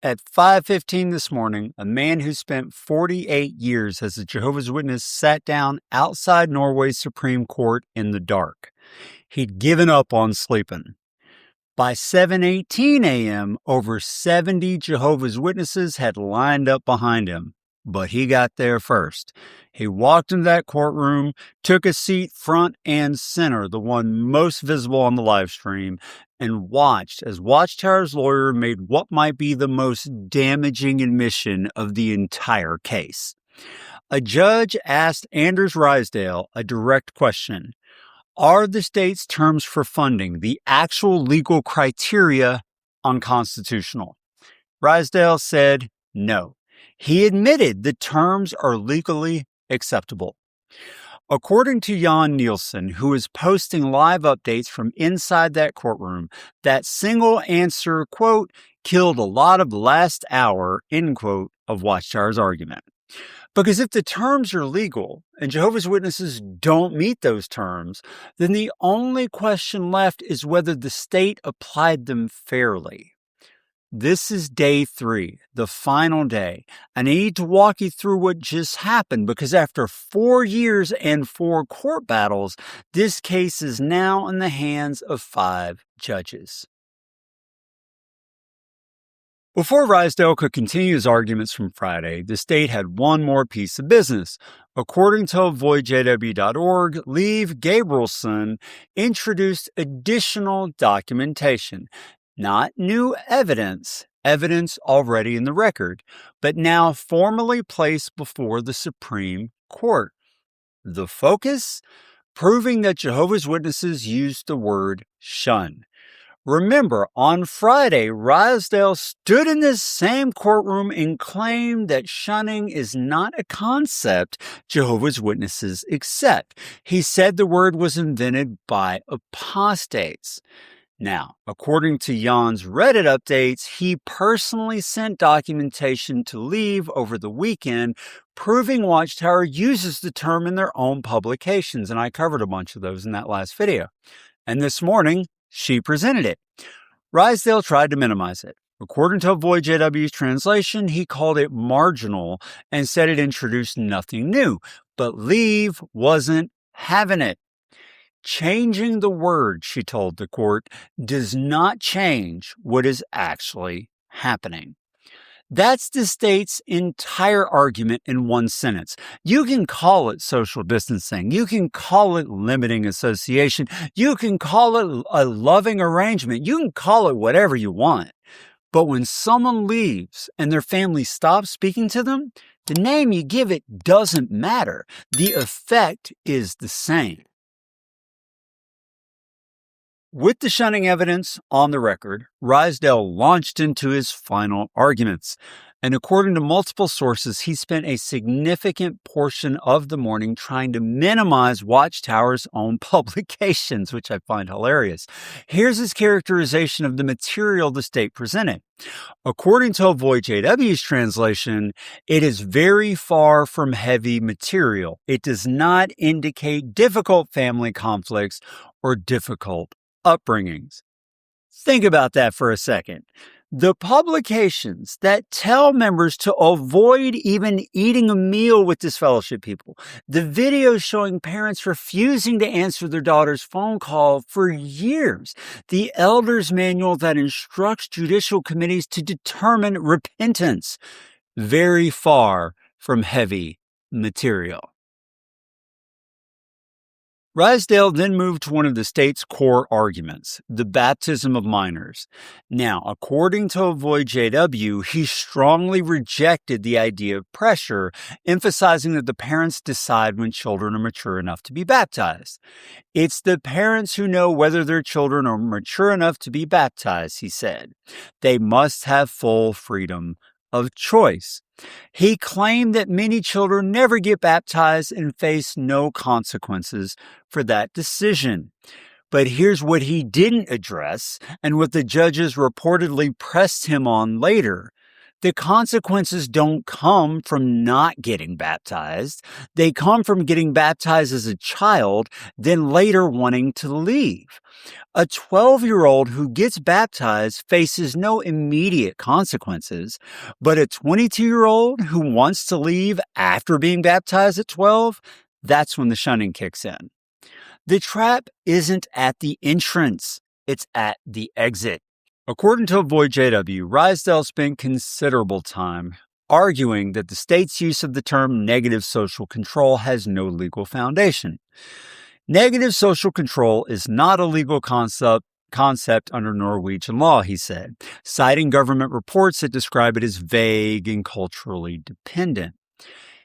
At 5:15 this morning, a man who spent 48 years as a Jehovah's Witness sat down outside Norway's Supreme Court in the dark. He'd given up on sleeping. By 7:18 a.m., over 70 Jehovah's Witnesses had lined up behind him, but he got there first. He walked into that courtroom, took a seat front and center, the one most visible on the live stream, and watched as Watchtower's lawyer made what might be the most damaging admission of the entire case. A judge asked Anders Rysdale a direct question. Are the state's terms for funding, the actual legal criteria, unconstitutional? Rysdale said no. He admitted the terms are legally acceptable. According to Jan Nielsen, who is posting live updates from inside that courtroom, that single answer, quote, killed a lot of the last hour, end quote, of Watchtower's argument. Because if the terms are legal and Jehovah's Witnesses don't meet those terms, then the only question left is whether the state applied them fairly. This is day 3, the final day. I need to walk you through what just happened because after 4 years and 4 court battles, this case is now in the hands of 5 judges. Before Rysdale could continue his arguments from Friday, the state had one more piece of business. According to ADMITS.org, Leif Gabrielson introduced additional documentation. Not new evidence already in the record, but now formally placed before the Supreme Court. The focus? Proving that Jehovah's Witnesses used the word shun. Remember, on Friday, Rysdale stood in this same courtroom and claimed that shunning is not a concept Jehovah's Witnesses accept. He said the word was invented by apostates. Now, according to Jan's Reddit updates, he personally sent documentation to Leif over the weekend, proving Watchtower uses the term in their own publications, and I covered a bunch of those in that last video. And this morning, she presented it. Rysdale tried to minimize it. According to EXJW's translation, he called it marginal and said it introduced nothing new, but Leif wasn't having it. Changing the word, she told the court, does not change what is actually happening. That's the state's entire argument in one sentence. You can call it social distancing. You can call it limiting association. You can call it a loving arrangement. You can call it whatever you want. But when someone leaves and their family stops speaking to them, the name you give it doesn't matter. The effect is the same. With the shunning evidence on the record, Rysdale launched into his final arguments. And according to multiple sources, he spent a significant portion of the morning trying to minimize Watchtower's own publications, which I find hilarious. Here's his characterization of the material the state presented. According to EXJW's translation, it is very far from heavy material. It does not indicate difficult family conflicts or difficult upbringings. Think about that for a second. The publications that tell members to avoid even eating a meal with disfellowship people, the videos showing parents refusing to answer their daughter's phone call for years, the elders manual that instructs judicial committees to determine repentance, very far from heavy material. Rysdale then moved to one of the state's core arguments, the baptism of minors. Now, according to EXJW, he strongly rejected the idea of pressure, emphasizing that the parents decide when children are mature enough to be baptized. It's the parents who know whether their children are mature enough to be baptized, he said. They must have full freedom of choice. He claimed that many children never get baptized and face no consequences for that decision. But here's what he didn't address, and what the judges reportedly pressed him on later. The consequences don't come from not getting baptized. They come from getting baptized as a child, then later wanting to leave. A 12-year-old who gets baptized faces no immediate consequences, but a 22-year-old who wants to leave after being baptized at 12, that's when the shunning kicks in. The trap isn't at the entrance, it's at the exit. According to ADMITS, Rysdale spent considerable time arguing that the state's use of the term negative social control has no legal foundation. Negative social control is not a legal concept under Norwegian law, he said, citing government reports that describe it as vague and culturally dependent.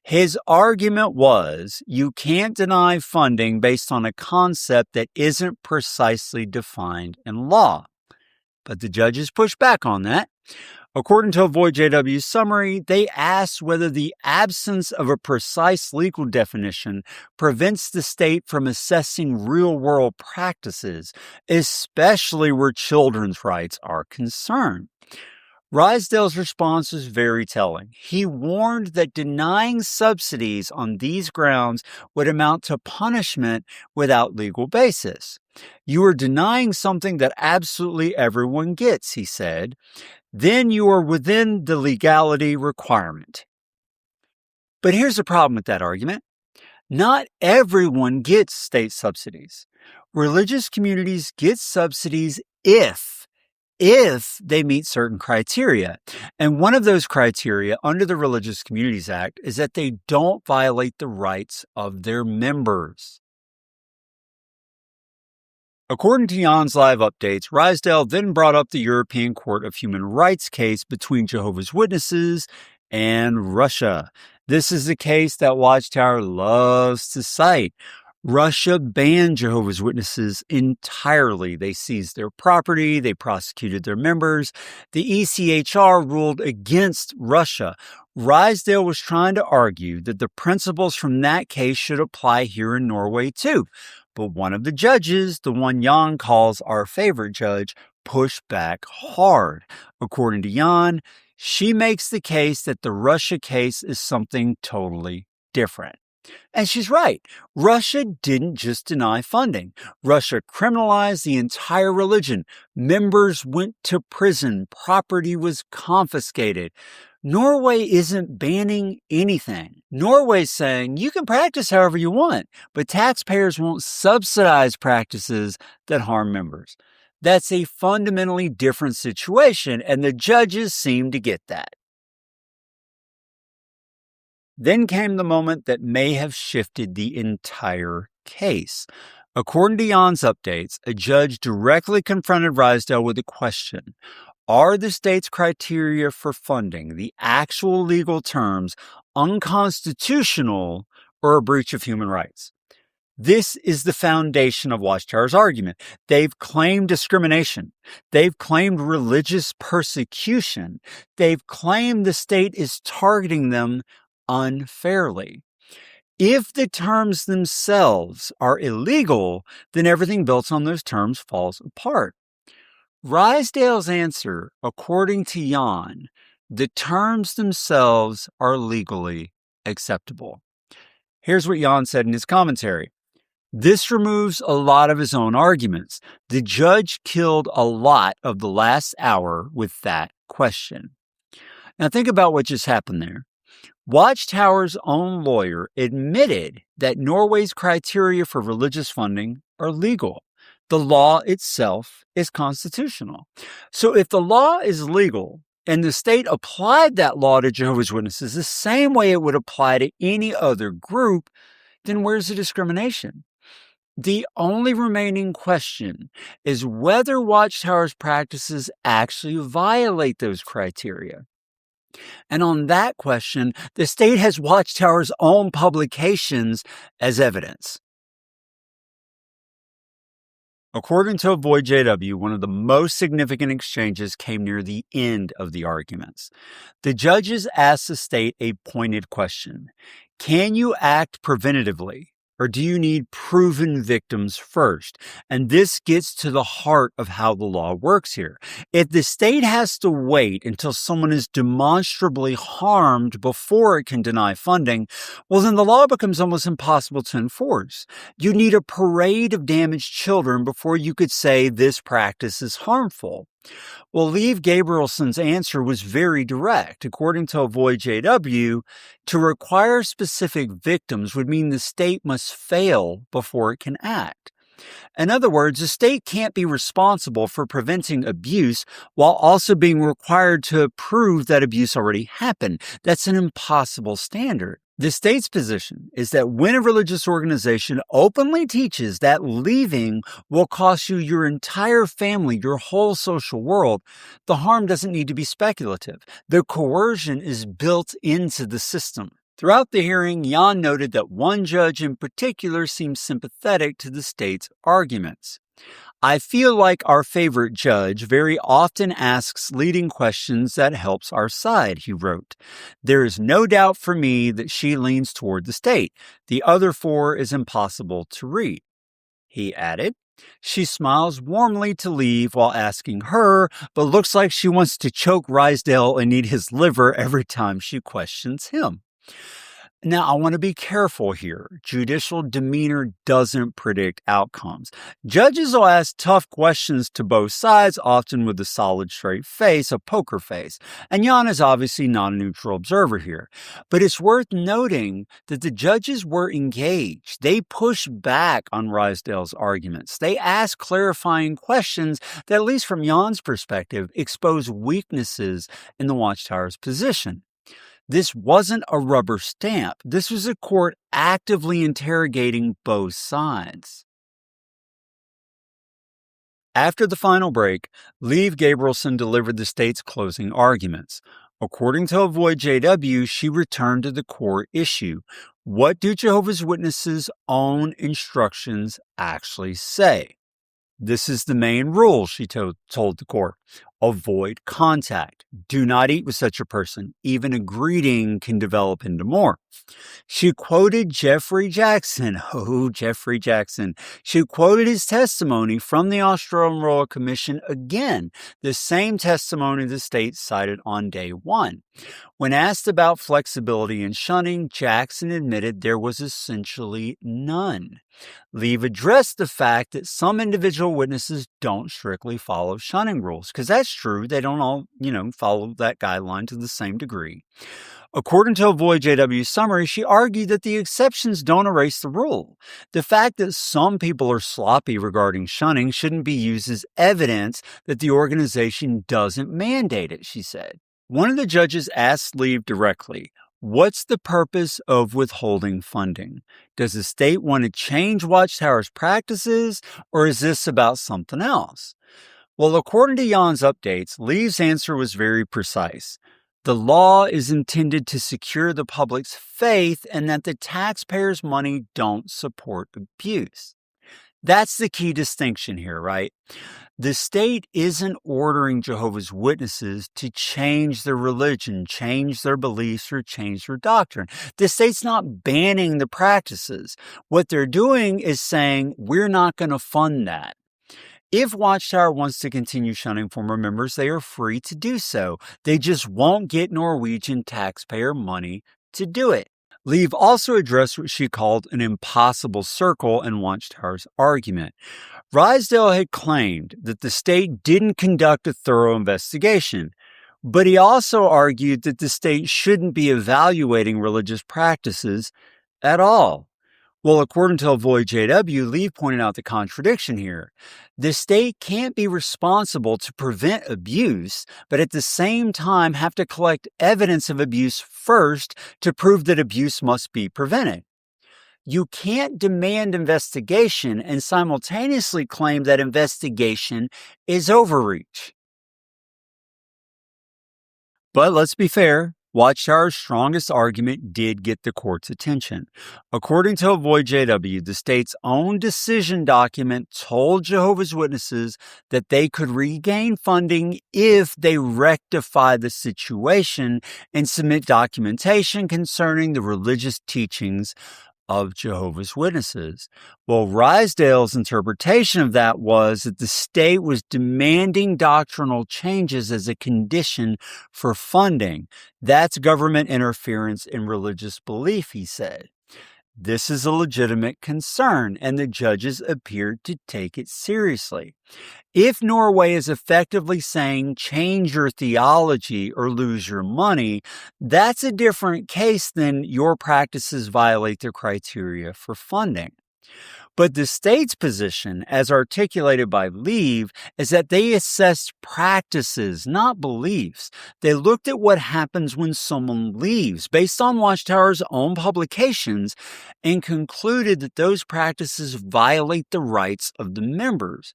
His argument was you can't deny funding based on a concept that isn't precisely defined in law. But the judges pushed back on that. According to ADMITS' summary, they asked whether the absence of a precise legal definition prevents the state from assessing real-world practices, especially where children's rights are concerned. Rysdale's response was very telling. He warned that denying subsidies on these grounds would amount to punishment without legal basis. You are denying something that absolutely everyone gets, he said. Then you are within the legality requirement. But here's the problem with that argument. Not everyone gets state subsidies. Religious communities get subsidies if they meet certain criteria. And one of those criteria under the Religious Communities Act is that they don't violate the rights of their members. According to Jan's live updates, Rysdale then brought up the European Court of Human Rights case between Jehovah's Witnesses and Russia. This is the case that Watchtower loves to cite. Russia banned Jehovah's Witnesses entirely. They seized their property. They prosecuted their members. The ECHR ruled against Russia. Rysdale was trying to argue that the principles from that case should apply here in Norway too. But one of the judges, the one Jan calls our favorite judge, pushed back hard. According to Jan, she makes the case that the Russia case is something totally different. And she's right. Russia didn't just deny funding. Russia criminalized the entire religion. Members went to prison. Property was confiscated. Norway isn't banning anything. Norway's saying you can practice however you want, but taxpayers won't subsidize practices that harm members. That's a fundamentally different situation, and the judges seem to get that. Then came the moment that may have shifted the entire case. According to Jan's updates, a judge directly confronted Rysdale with a question. Are the state's criteria for funding, the actual legal terms, unconstitutional or a breach of human rights? This is the foundation of Watchtower's argument. They've claimed discrimination. They've claimed religious persecution. They've claimed the state is targeting them unfairly. If the terms themselves are illegal, then everything built on those terms falls apart. Rysdale's answer, according to Jan, the terms themselves are legally acceptable. Here's what Jan said in his commentary. This removes a lot of his own arguments. The judge killed a lot of the last hour with that question. Now think about what just happened there. Watchtower's own lawyer admitted that Norway's criteria for religious funding are legal. The law itself is constitutional. So if the law is legal and the state applied that law to Jehovah's Witnesses the same way it would apply to any other group, then where's the discrimination? The only remaining question is whether Watchtower's practices actually violate those criteria. And on that question, the state has Watchtower's own publications as evidence. According to ADMITS, one of the most significant exchanges came near the end of the arguments. The judges asked the state a pointed question. Can you act preventatively? or do you need proven victims first? And this gets to the heart of how the law works here. If the state has to wait until someone is demonstrably harmed before it can deny funding, well, then the law becomes almost impossible to enforce. You need a parade of damaged children before you could say this practice is harmful. Well, Leif Gabrielson's answer was very direct. According to Avoid JW, to require specific victims would mean the state must fail before it can act. In other words, the state can't be responsible for preventing abuse while also being required to prove that abuse already happened. That's an impossible standard. The state's position is that when a religious organization openly teaches that leaving will cost you your entire family, your whole social world, the harm doesn't need to be speculative. The coercion is built into the system. Throughout the hearing, Jan noted that one judge in particular seemed sympathetic to the state's arguments. I feel like our favorite judge very often asks leading questions that helps our side, he wrote. There is no doubt for me that she leans toward the state. The other four is impossible to read. He added, she smiles warmly to leave while asking her, but looks like she wants to choke Rysdale and eat his liver every time she questions him. Now, I want to be careful here. Judicial demeanor doesn't predict outcomes. Judges will ask tough questions to both sides, often with a solid, straight face, a poker face. And Jan is obviously not a neutral observer here. But it's worth noting that the judges were engaged. They pushed back on Rysdale's arguments. They asked clarifying questions that, at least from Jan's perspective, expose weaknesses in the Watchtower's position. This wasn't a rubber stamp. This was a court actively interrogating both sides. After the final break, Leif Gabrielson delivered the state's closing arguments. According to Avoid JW, she returned to the core issue. What do Jehovah's Witnesses' own instructions actually say? This is the main rule, she told the court. Avoid contact. Do not eat with such a person. Even a greeting can develop into more. She quoted Jeffrey Jackson. Oh, Jeffrey Jackson. She quoted his testimony from the Australian Royal Commission again, the same testimony the state cited on day one. When asked about flexibility in shunning, Jackson admitted there was essentially none. Leif addressed the fact that some individual witnesses don't strictly follow shunning rules, because that's true. They don't all, follow that guideline to the same degree. According to Avoid JW's summary, she argued that the exceptions don't erase the rule. The fact that some people are sloppy regarding shunning shouldn't be used as evidence that the organization doesn't mandate it, she said. One of the judges asked Leif directly, what's the purpose of withholding funding? Does the state want to change Watchtower's practices, or is this about something else? Well, according to Jan's updates, Leif's answer was very precise. The law is intended to secure the public's faith and that the taxpayers' money don't support abuse. That's the key distinction here, right? The state isn't ordering Jehovah's Witnesses to change their religion, change their beliefs, or change their doctrine. The state's not banning the practices. What they're doing is saying, we're not going to fund that. If Watchtower wants to continue shunning former members, they are free to do so. They just won't get Norwegian taxpayer money to do it. Leif also addressed what she called an impossible circle in Watchtower's argument. Rysdale had claimed that the state didn't conduct a thorough investigation, but he also argued that the state shouldn't be evaluating religious practices at all. Well, according to Avoid JW, Leif pointed out the contradiction here. The state can't be responsible to prevent abuse, but at the same time have to collect evidence of abuse first to prove that abuse must be prevented. You can't demand investigation and simultaneously claim that investigation is overreach. But let's be fair. Watchtower's strongest argument did get the court's attention. According to Avoid JW, the state's own decision document told Jehovah's Witnesses that they could regain funding if they rectify the situation and submit documentation concerning the religious teachings of Jehovah's Witnesses. Well, Rysdale's interpretation of that was that the state was demanding doctrinal changes as a condition for funding. That's government interference in religious belief, he said. This is a legitimate concern, and the judges appeared to take it seriously. If Norway is effectively saying change your theology or lose your money, that's a different case than your practices violate the criteria for funding. But the state's position, as articulated by Leave, is that they assessed practices, not beliefs. They looked at what happens when someone leaves based on Watchtower's own publications and concluded that those practices violate the rights of the members.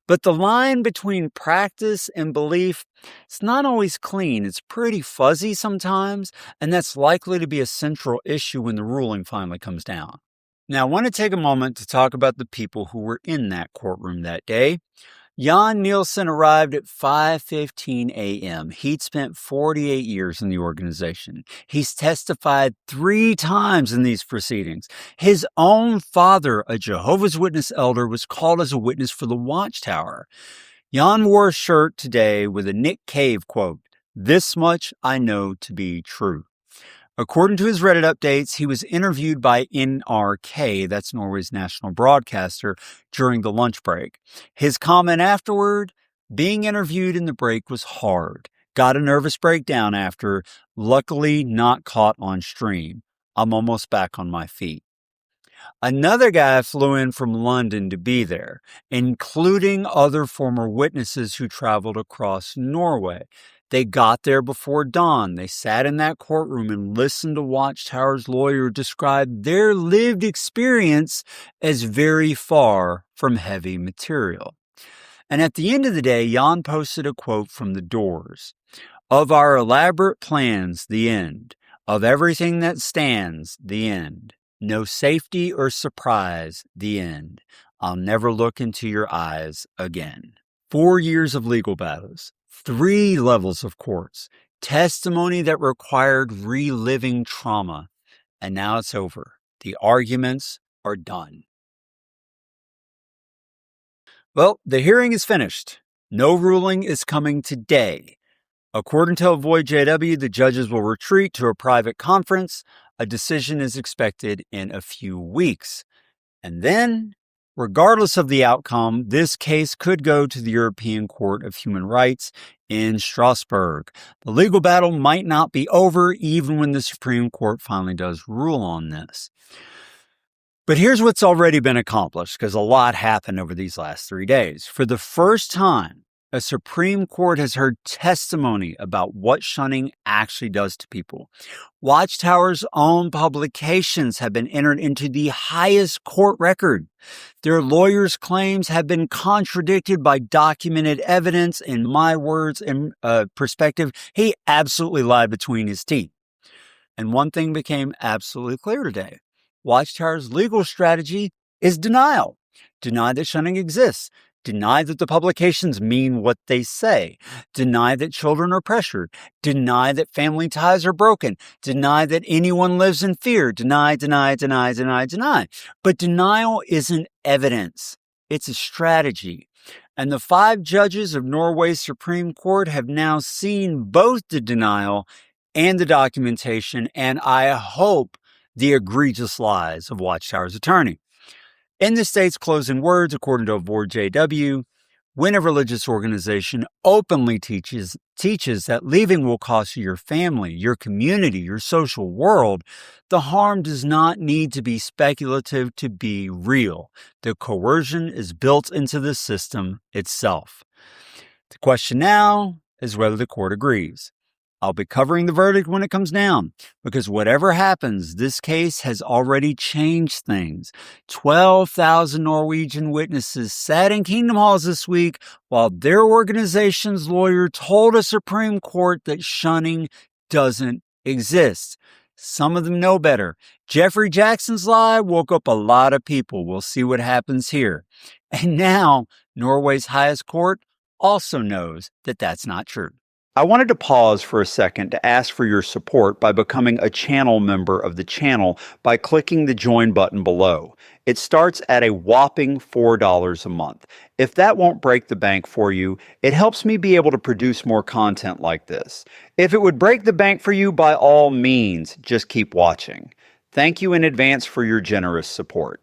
But the line between practice and belief, it's not always clean. It's pretty fuzzy sometimes, and that's likely to be a central issue when the ruling finally comes down. Now, I want to take a moment to talk about the people who were in that courtroom that day. Jan Nielsen arrived at 5:15 a.m. He'd spent 48 years in the organization. He's testified 3 times in these proceedings. His own father, a Jehovah's Witness elder, was called as a witness for the Watchtower. Jan wore a shirt today with a Nick Cave quote, "This much I know to be true." According to his Reddit updates, he was interviewed by NRK, that's Norway's national broadcaster, during the lunch break. His comment afterward, being interviewed in the break was hard. Got a nervous breakdown after, luckily not caught on stream. I'm almost back on my feet. Another guy flew in from London to be there, including other former witnesses who traveled across Norway. They got there before dawn. They sat in that courtroom and listened to Watchtower's lawyer describe their lived experience as very far from heavy material. And at the end of the day, Jan posted a quote from The Doors. "Of our elaborate plans, the end. Of everything that stands, the end. No safety or surprise, the end. I'll never look into your eyes again." 4 years of legal battles. 3 levels of courts, testimony that required reliving trauma, and now it's over. The arguments are done. Well, the hearing is finished. No ruling is coming today. According to Avoid JW, the judges will retreat to a private conference. A decision is expected in a few weeks. And then, regardless of the outcome, this case could go to the European Court of Human Rights in Strasbourg. The legal battle might not be over even when the Supreme Court finally does rule on this. But here's what's already been accomplished, because a lot happened over these last 3 days. For the first time, a Supreme Court has heard testimony about what shunning actually does to people. Watchtower's own publications have been entered into the highest court record. Their lawyers' claims have been contradicted by documented evidence. In my words and perspective, he absolutely lied between his teeth. And one thing became absolutely clear today. Watchtower's legal strategy is denial. Deny that shunning exists. Deny that the publications mean what they say. Deny that children are pressured. Deny that family ties are broken. Deny that anyone lives in fear. Deny. But denial isn't evidence. It's a strategy. And the 5 judges of Norway's Supreme Court have now seen both the denial and the documentation, and I hope the egregious lies of Watchtower's attorney. In the state's closing words, according to Avoid JW, when a religious organization openly teaches that leaving will cost you your family, your community, your social world, the harm does not need to be speculative to be real. The coercion is built into the system itself. The question now is whether the court agrees. I'll be covering the verdict when it comes down, because whatever happens, this case has already changed things. 12,000 Norwegian witnesses sat in Kingdom Halls this week while their organization's lawyer told a Supreme Court that shunning doesn't exist. Some of them know better. Jeffrey Jackson's lie woke up a lot of people. We'll see what happens here. And now, Norway's highest court also knows that that's not true. I wanted to pause for a second to ask for your support by becoming a channel member of the channel by clicking the join button below. It starts at a whopping $4 a month. If that won't break the bank for you, it helps me be able to produce more content like this. If it would break the bank for you, by all means, just keep watching. Thank you in advance for your generous support.